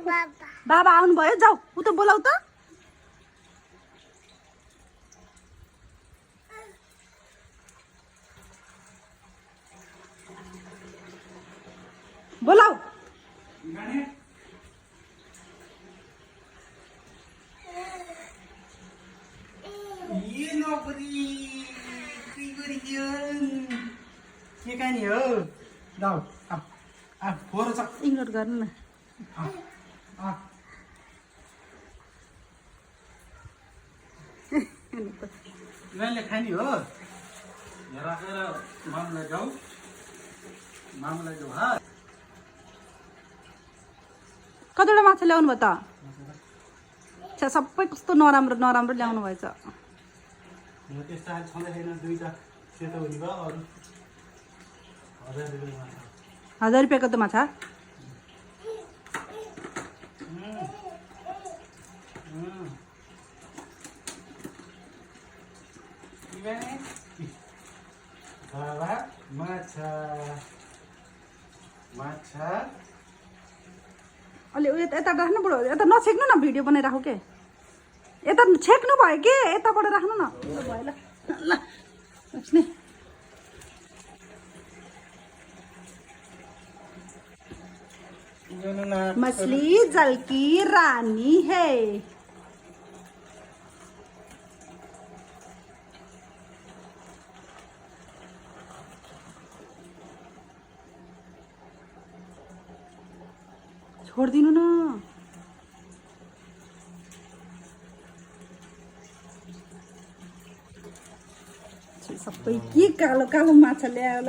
बाबा आउनु भयो जाऊ उता बोलाऊ त बोलाऊ ये नौकरी के कहानी हो जाऊ फोर छ इग्नोर गर्नु न इमानले खानी हो राखेर मामुलाई जाऊ हा कतिवटा माछा ल्याउनु भयो त छ्या सबै कस्तो नराम्रो नराम्रो ल्याउनु भएछ त्यस्तो आज छँदै छैन दुईटा सेतो हुने भयो अरू 1000 रुपियाँ माछा 1000 रुपियाँको त माछा बाबा माछा माछा अलि यता राख्नु बुढो यता नछेक्नु न भिडियो बनाइराखौ के यता छेक्नु भयो के यताबाट राख्नु न भयो ल ल मछली जल की रानी है छोडिदिनु न सबै के कालो कालो माछा ल्याएर